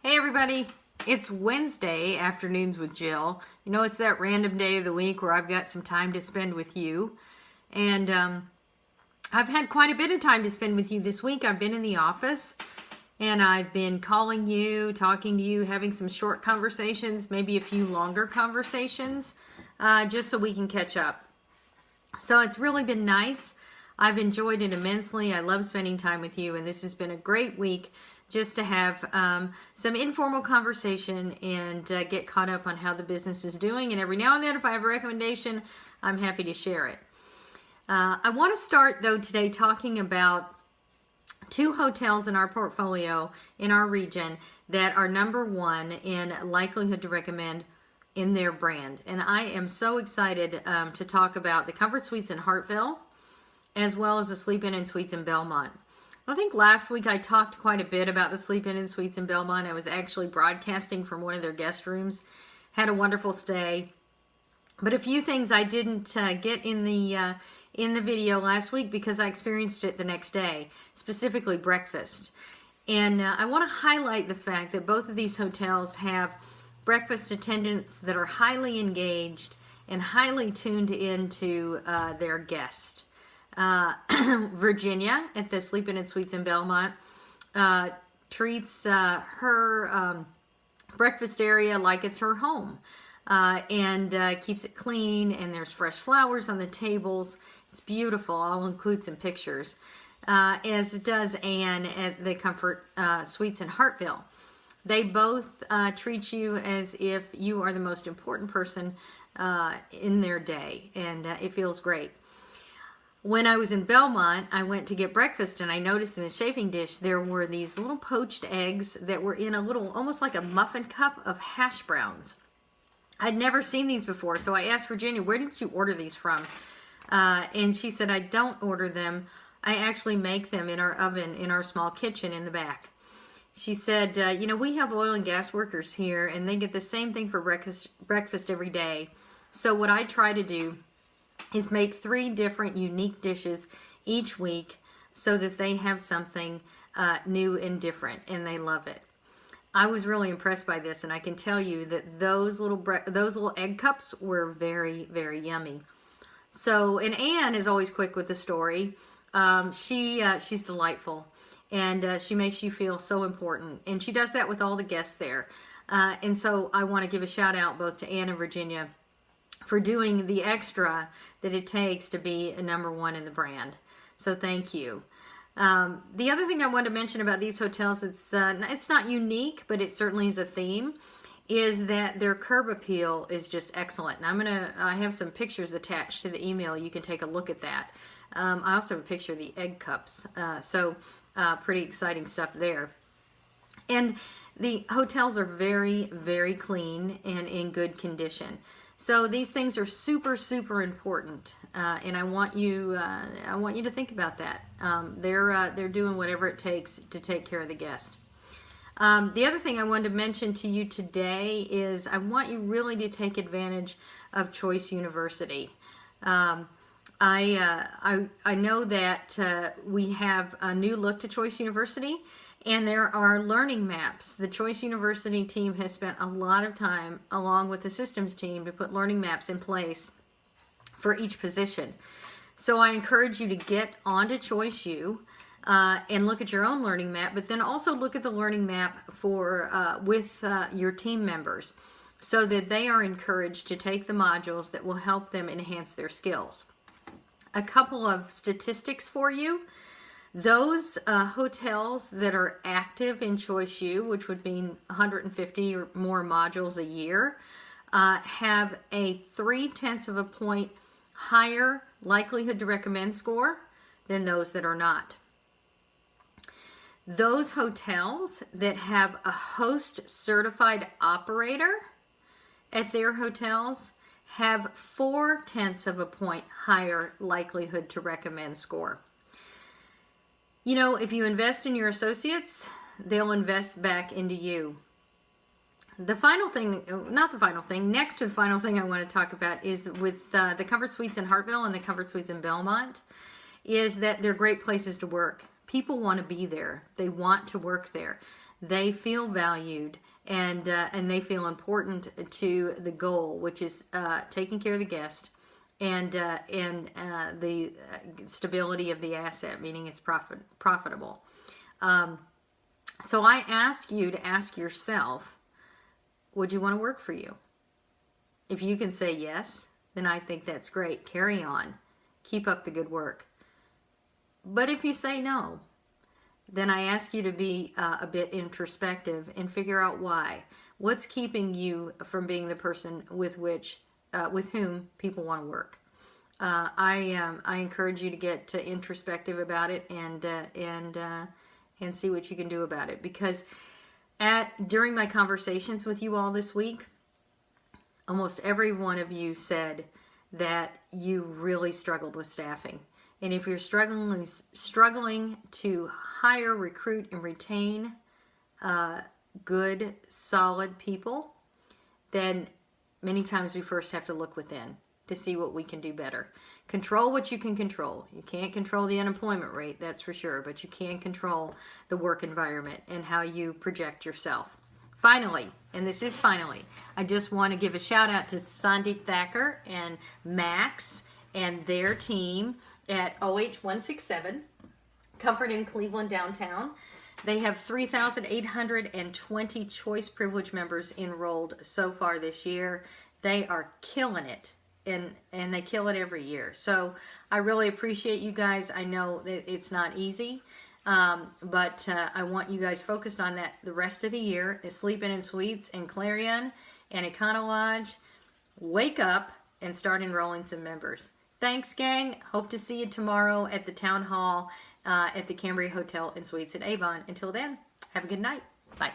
Hey everybody, it's Wednesday afternoons with Jill. You know, it's that random day of the week where I've got some time to spend with you. And I've had quite a bit of time to spend with you this week. I've been in the office and I've been calling you, talking to you, having some short conversations, maybe a few longer conversations, just so we can catch up. So it's really been nice. I've enjoyed it immensely. I love spending time with you, and this has been a great week just to have some informal conversation and get caught up on how the business is doing. And every now and then, if I have a recommendation, I'm happy to share it. I want to start, though, today talking about two hotels in our portfolio in our region that are number one in likelihood to recommend in their brand. And I am so excited to talk about the Comfort Suites in Hartville, as well as the Sleep Inn and Suites in Belmont. I think last week I talked quite a bit about the Sleep Inn and Suites in Belmont. I was actually broadcasting from one of their guest rooms. Had a wonderful stay. But a few things I didn't get in the video last week because I experienced it the next day, specifically breakfast. And I want to highlight the fact that both of these hotels have breakfast attendants that are highly engaged and highly tuned into their guests. Virginia at the Sleep Inn and Suites in Belmont treats her breakfast area like it's her home, and keeps it clean, and there's fresh flowers on the tables. It's beautiful. I'll include some pictures, as does Anne at the Comfort Suites in Hartville. They both treat you as if you are the most important person in their day, and it feels great. When I was in Belmont, I went to get breakfast, and I noticed in the chafing dish there were these little poached eggs that were in a little, almost like a muffin cup of hash browns. I'd never seen these before, so I asked Virginia, where did you order these from? And she said, I don't order them. I actually make them in our oven in our small kitchen in the back. She said, you know, we have oil and gas workers here, and they get the same thing for breakfast every day. So what I try to do is make 3 different unique dishes each week so that they have something new and different, and they love it. I was really impressed by this, and I can tell you that those little egg cups were very, very yummy. So, and Anne is always quick with the story. She's delightful, and she makes you feel so important, and she does that with all the guests there. And so I want to give a shout out both to Anne and Virginia for doing the extra that it takes to be a number one in the brand. So thank you. The other thing I wanted to mention about these hotels, it's not unique, but it certainly is a theme, is that their curb appeal is just excellent. And I have some pictures attached to the email. You can take a look at that. I also have a picture of the egg cups. So pretty exciting stuff there. And the hotels are very, very clean and in good condition. So these things are super, super important, and I want you to think about that. They're doing whatever it takes to take care of the guest. The other thing I wanted to mention to you today is I want you really to take advantage of Choice University. I know that we have a new look to Choice University. And there are learning maps. The Choice University team has spent a lot of time, along with the systems team, to put learning maps in place for each position. So I encourage you to get onto Choice U and look at your own learning map, but then also look at the learning map for with your team members, so that they are encouraged to take the modules that will help them enhance their skills. A couple of statistics for you. Those hotels that are active in Choice U, which would mean 150 or more modules a year, have a 0.3 of a point higher likelihood to recommend score than those that are not. Those hotels that have a host certified operator at their hotels have 0.4 of a point higher likelihood to recommend score. You know, if you invest in your associates, they'll invest back into you. The final thing, not the final thing, next to the final thing I want to talk about is with the Comfort Suites in Hartville and the Comfort Suites in Belmont, is that they're great places to work. People want to be there. They want to work there. they feel valued, and they feel important to the goal, which is taking care of the guest and the stability of the asset, meaning it's profitable. So I ask you to ask yourself, would you want to work for you? If you can say yes, then I think that's great. Carry on. Keep up the good work. But if you say no, then I ask you to be a bit introspective and figure out why. What's keeping you from being the person with whom people want to work? I encourage you to get introspective about it and see what you can do about it. Because during my conversations with you all this week, almost every one of you said that you really struggled with staffing. And if you're struggling to hire, recruit, and retain good, solid people, then many times we first have to look within to see what we can do better. Control what you can control. You can't control the unemployment rate, that's for sure, but you can control the work environment and how you project yourself. Finally, and this is finally, I just want to give a shout out to Sandeep Thacker and Max and their team at OH167, Comfort in Cleveland downtown. They have 3,820 Choice Privilege members enrolled so far this year. They are killing it, and they kill it every year. So I really appreciate you guys. I know that it's not easy, but I want you guys focused on that the rest of the year. Sleep In Suites and Clarion and Econo Lodge. Wake up and start enrolling some members. Thanks, gang. Hope to see you tomorrow at the Town Hall at the Cambria Hotel and Suites in Avon. Until then, have a good night. Bye.